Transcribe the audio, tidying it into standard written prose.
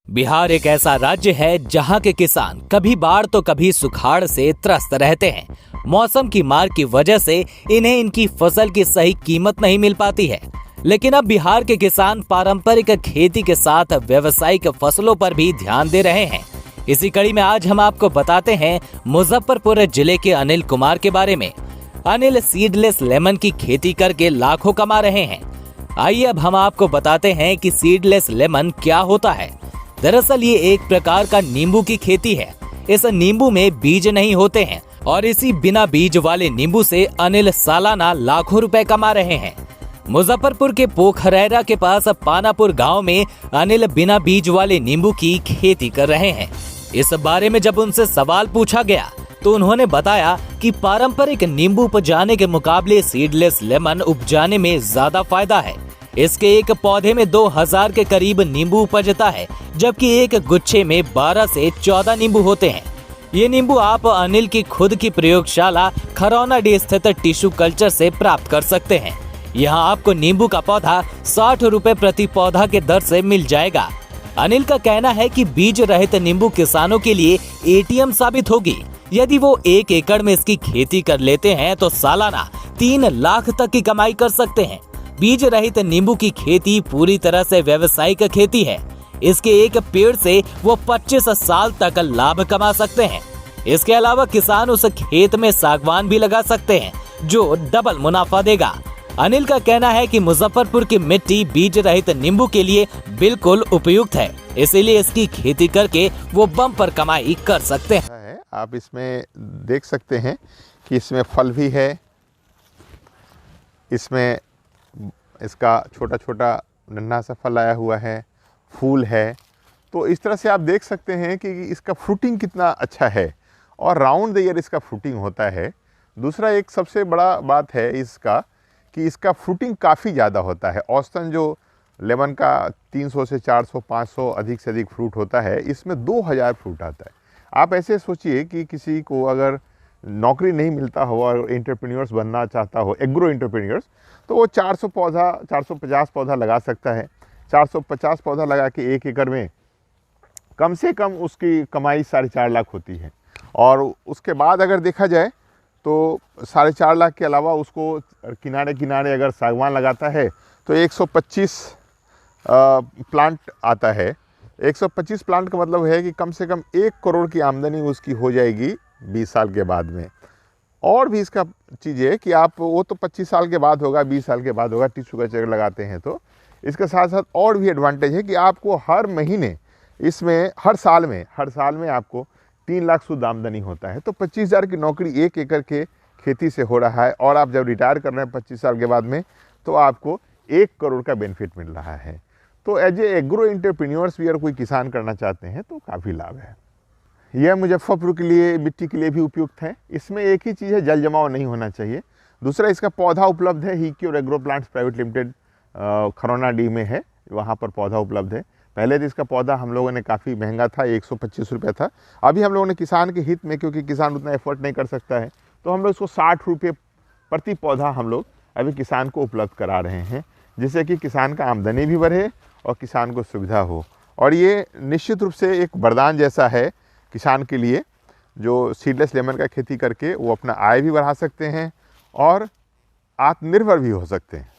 बिहार एक ऐसा राज्य है जहां के किसान कभी बाढ़ तो कभी सुखाड़ से त्रस्त रहते हैं। मौसम की मार की वजह से इन्हें इनकी फसल की सही कीमत नहीं मिल पाती है। लेकिन अब बिहार के किसान पारंपरिक खेती के साथ व्यावसायिक फसलों पर भी ध्यान दे रहे हैं। इसी कड़ी में आज हम आपको बताते हैं मुजफ्फरपुर जिले के अनिल कुमार के बारे में। अनिल सीडलेस लेमन की खेती करके लाखों कमा रहे हैं। आइए अब हम आपको बताते हैं कि सीडलेस लेमन क्या होता है। दरअसल ये एक प्रकार का नींबू की खेती है। इस नींबू में बीज नहीं होते हैं और इसी बिना बीज वाले नींबू से अनिल सालाना लाखों रुपए कमा रहे हैं। मुजफ्फरपुर के पोखरैरा के पास पानापुर गांव में अनिल बिना बीज वाले नींबू की खेती कर रहे हैं। इस बारे में जब उनसे सवाल पूछा गया तो उन्होंने बताया कि पारंपरिक नींबू उपजाने के मुकाबले सीडलेस लेमन उपजाने में ज्यादा फायदा है। इसके एक पौधे में 2000 के करीब नींबू उपजता है, जबकि एक गुच्छे में 12 से 14 नींबू होते हैं। ये नींबू आप अनिल की खुद की प्रयोगशाला खरौनाडीह स्थित टिश्यू कल्चर से प्राप्त कर सकते हैं। यहाँ आपको नींबू का पौधा 60 रुपए प्रति पौधा के दर से मिल जाएगा। अनिल का कहना है कि बीज रहित नींबू किसानों के लिए एटीएम साबित होगी। यदि वो 1 एकड़ में इसकी खेती कर लेते हैं तो सालाना 3 लाख तक की कमाई कर सकते हैं। बीज रहित नींबू की खेती पूरी तरह से व्यावसायिक खेती है। इसके एक पेड़ से वो 25 साल तक लाभ कमा सकते हैं। इसके अलावा किसान उस खेत में सागवान भी लगा सकते हैं जो डबल मुनाफा देगा। अनिल का कहना है कि मुजफ्फरपुर की मिट्टी बीज रहित नींबू के लिए बिल्कुल उपयुक्त है, इसीलिए इसकी खेती करके वो बम्पर कमाई कर सकते हैं। आप इसमें देख सकते हैं कि इसमें फल भी है, इसमें इसका छोटा छोटा नन्हा सा फल आया हुआ है, फूल है। तो इस तरह से आप देख सकते हैं कि इसका फ्रूटिंग कितना अच्छा है और राउंड द ईयर इसका फ्रूटिंग होता है। दूसरा एक सबसे बड़ा बात है इसका कि इसका फ्रूटिंग काफ़ी ज़्यादा होता है। औसतन जो लेमन का 300 से 400 500 अधिक से अधिक फ्रूट होता है, इसमें 2000 फ्रूट आता है। आप ऐसे सोचिए कि किसी को अगर नौकरी नहीं मिलता हो और एंटरप्रेन्योर्स बनना चाहता हो, एग्रो एंटरप्रेन्योर्स, तो वो 450 पौधा लगा सकता है। 450 पौधा लगा के 1 एकड़ में कम से कम उसकी कमाई 4.5 लाख होती है। और उसके बाद अगर देखा जाए तो 4.5 लाख के अलावा उसको किनारे किनारे अगर सागवान लगाता है तो 125 प्लांट आता है। 125 प्लांट का मतलब है कि कम से कम 1 करोड़ की आमदनी उसकी हो जाएगी 20 साल के बाद में। और भी इसका चीज़ है कि आप वो तो 25 साल के बाद होगा, 20 साल के बाद होगा, टिश्यू कल्चर लगाते हैं तो इसके साथ साथ और भी एडवांटेज है कि आपको हर महीने इसमें हर साल में आपको 3 लाख शुद्ध आमदनी होता है। तो 25,000 की नौकरी 1 एकड़ के खेती से हो रहा है और आप जब रिटायर कर रहे हैं 25 साल के बाद में तो आपको 1 करोड़ का बेनिफिट मिल रहा है। तो एज ए एग्रो एंटरप्रेन्योर्स भी अगर कोई किसान करना चाहते हैं तो काफ़ी लाभ है। यह मुजफ्फरपुर के लिए मिट्टी के लिए भी उपयुक्त है। इसमें एक ही चीज़ है, जल जमाव नहीं होना चाहिए। दूसरा इसका पौधा उपलब्ध है, हीक्योर एग्रो प्लांट्स प्राइवेट लिमिटेड खरौनाडीह में है, वहाँ पर पौधा उपलब्ध है। पहले तो इसका पौधा हम लोगों ने काफ़ी महंगा था, 125 रुपये था। अभी हम लोगों ने किसान के हित में, क्योंकि किसान उतना एफर्ट नहीं कर सकता है, तो हम लोग इसको 60 रुपये प्रति पौधा हम लोग अभी किसान को उपलब्ध करा रहे हैं, जिससे कि किसान का आमदनी भी बढ़े और किसान को सुविधा हो। और ये निश्चित रूप से एक वरदान जैसा है किसान के लिए, जो सीडलेस लेमन का खेती करके वो अपना आय भी बढ़ा सकते हैं और आत्मनिर्भर भी हो सकते हैं।